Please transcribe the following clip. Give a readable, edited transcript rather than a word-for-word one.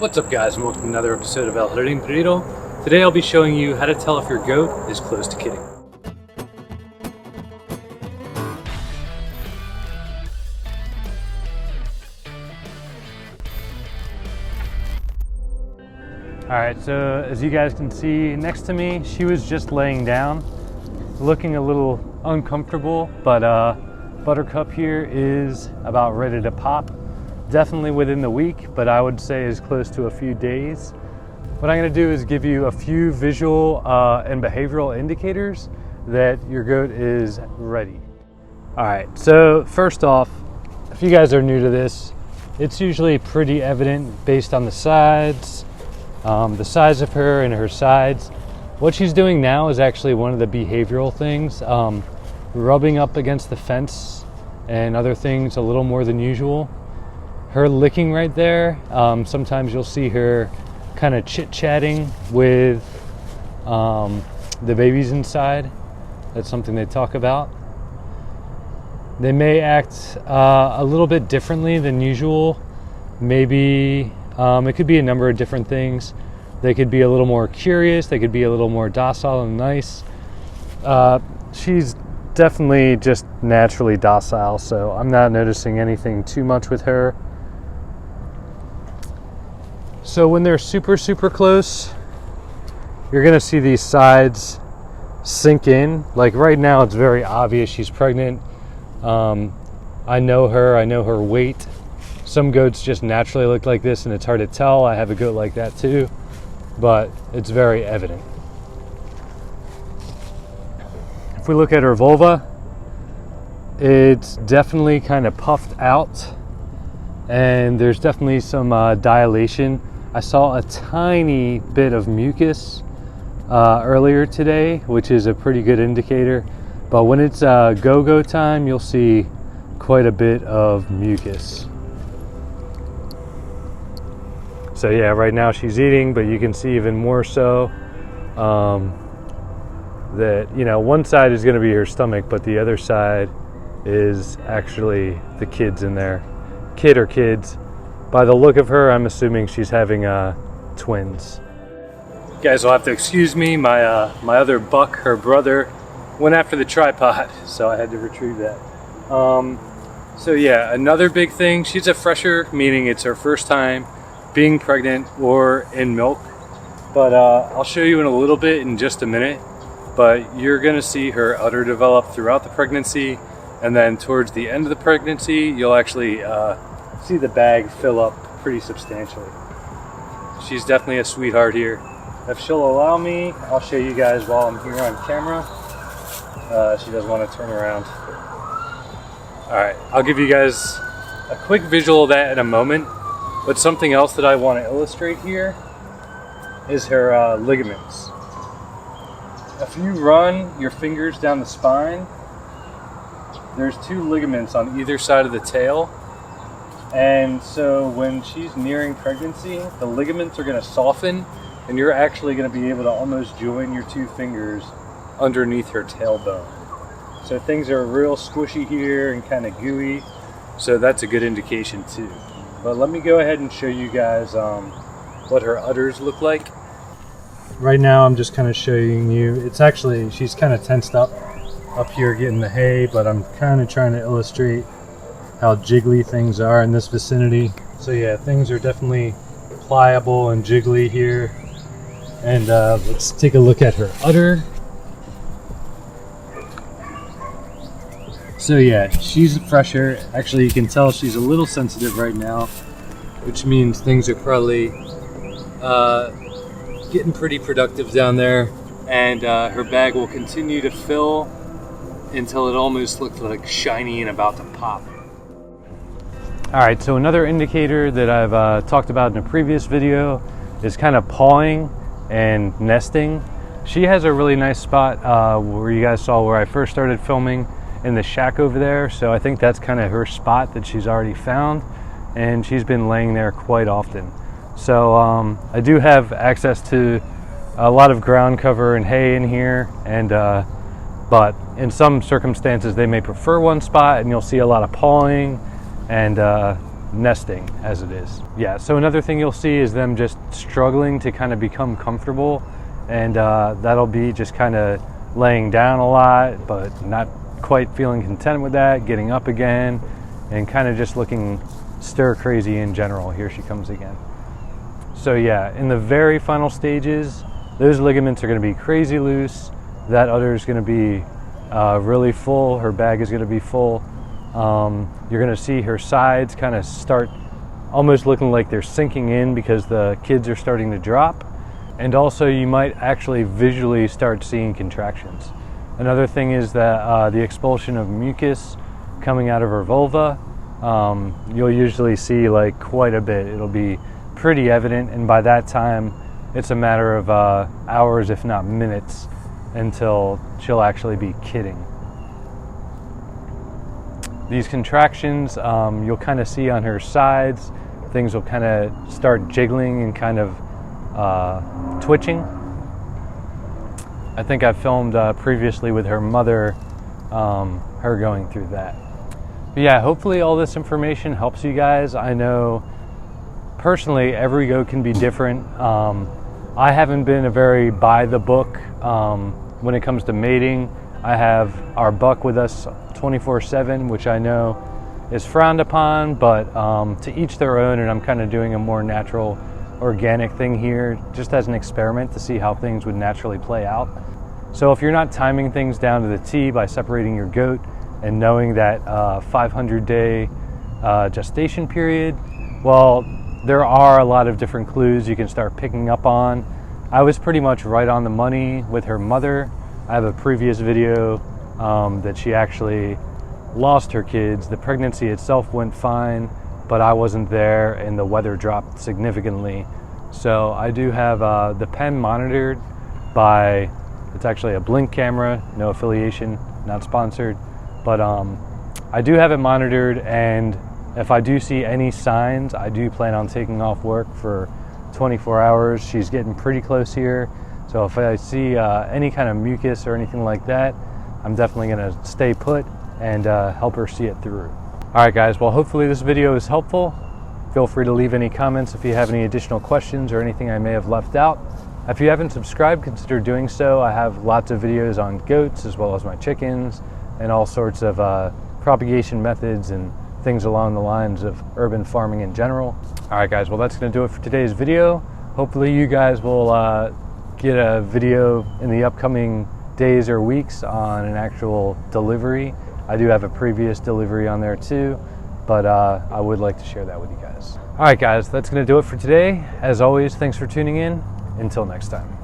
What's up guys, and welcome to another episode of El Perrito. Today I'll be showing you how to tell if your goat is close to kidding. Alright, so as you guys can see next to me, she was just laying down, looking a little uncomfortable, but Buttercup here is about ready to pop. Definitely within the week, but I would say is close to a few days. What I'm going to do is give you a few visual and behavioral indicators that your goat is ready. Alright, so first off, if you guys are new to this, it's usually pretty evident based on the sides, the size of her and her sides. What she's doing now is actually one of the behavioral things, rubbing up against the fence and other things a little more than usual. Her licking right there, sometimes you'll see her kind of chit-chatting with the babies inside. That's something they talk about. They may act a little bit differently than usual. Maybe it could be a number of different things. They could be a little more curious. They could be a little more docile and nice. She's definitely just naturally docile, so I'm not noticing anything too much with her. So when they're super close, you're gonna see these sides sink in. Like right now, it's very obvious she's pregnant. I know her weight. Some goats just naturally look like this and it's hard to tell. I have a goat like that too, but it's very evident. If we look at her vulva, it's definitely kind of puffed out and there's definitely some dilation. I saw a tiny bit of mucus earlier today, which is a pretty good indicator. But when it's go-go time, you'll see quite a bit of mucus. So yeah, right now she's eating, but you can see even more so that, you know, one side is going to be her stomach, but the other side is actually the kids in there. Kid or kids. By the look of her, I'm assuming she's having twins. You guys will have to excuse me. My other buck, her brother, went after the tripod, so I had to retrieve that. So yeah, another big thing. She's a fresher, meaning it's her first time being pregnant or in milk. But I'll show you in a little bit, in just a minute. But you're gonna see her udder develop throughout the pregnancy, and then towards the end of the pregnancy, you'll actually see the bag fill up pretty substantially. She's definitely a sweetheart here. If she'll allow me, I'll show you guys while I'm here on camera. She doesn't want to turn around. Alright, I'll give you guys a quick visual of that in a moment, but something else that I want to illustrate here is her ligaments. If you run your fingers down the spine, there's two ligaments on either side of the tail. And so when she's nearing pregnancy, the ligaments are going to soften and you're actually going to be able to almost join your two fingers underneath her tailbone. So things are real squishy here and kind of gooey. So that's a good indication too. But let me go ahead and show you guys what her udders look like. Right now I'm just kind of showing you, it's actually, she's kind of tensed up here getting the hay, but I'm kind of trying to illustrate how jiggly things are in this vicinity. So yeah, things are definitely pliable and jiggly here. And let's take a look at her udder. So yeah, she's fresher. Actually, you can tell she's a little sensitive right now, which means things are probably getting pretty productive down there. And her bag will continue to fill until it almost looks like shiny and about to pop. Alright, so another indicator that I've talked about in a previous video is kind of pawing and nesting. She has a really nice spot where you guys saw where I first started filming in the shack over there. So I think that's kind of her spot that she's already found, and she's been laying there quite often. So I do have access to a lot of ground cover and hay in here, and but in some circumstances they may prefer one spot and you'll see a lot of pawing and nesting as it is. Yeah, so another thing you'll see is them just struggling to kind of become comfortable, and that'll be just kind of laying down a lot, but not quite feeling content with that, getting up again, and kind of just looking stir crazy in general. Here she comes again. So yeah, in the very final stages, those ligaments are going to be crazy loose. That udder is going to be really full. Her bag is going to be full. You're going to see her sides kind of start almost looking like they're sinking in because the kids are starting to drop. And also you might actually visually start seeing contractions. Another thing is that the expulsion of mucus coming out of her vulva, you'll usually see like quite a bit. It'll be pretty evident, and by that time it's a matter of hours, if not minutes, until she'll actually be kidding. These contractions, you'll kind of see on her sides. Things will kind of start jiggling and kind of twitching. I think I've filmed previously with her mother, her going through that. But yeah, hopefully all this information helps you guys. I know personally every goat can be different. I haven't been a very by the book when it comes to mating. I have our buck with us 24/7, which I know is frowned upon, but to each their own, and I'm kind of doing a more natural, organic thing here just as an experiment to see how things would naturally play out. So if you're not timing things down to the T by separating your goat and knowing that 500-day gestation period, well, there are a lot of different clues you can start picking up on. I was pretty much right on the money with her mother. I have a previous video that she actually lost her kids. The pregnancy itself went fine, but I wasn't there and the weather dropped significantly. So I do have the pen monitored by, it's actually a Blink camera, no affiliation, not sponsored, but I do have it monitored, and if I do see any signs, I do plan on taking off work for 24 hours. She's getting pretty close here. So if I see any kind of mucus or anything like that, I'm definitely gonna stay put and help her see it through. All right guys, well hopefully this video is helpful. Feel free to leave any comments if you have any additional questions or anything I may have left out. If you haven't subscribed, consider doing so. I have lots of videos on goats as well as my chickens and all sorts of propagation methods and things along the lines of urban farming in general. All right guys, well that's gonna do it for today's video. Hopefully you guys will get a video in the upcoming days or weeks on an actual delivery. I do have a previous delivery on there too, but I would like to share that with you guys. All right guys, that's gonna do it for today. As always, thanks for tuning in. Until next time.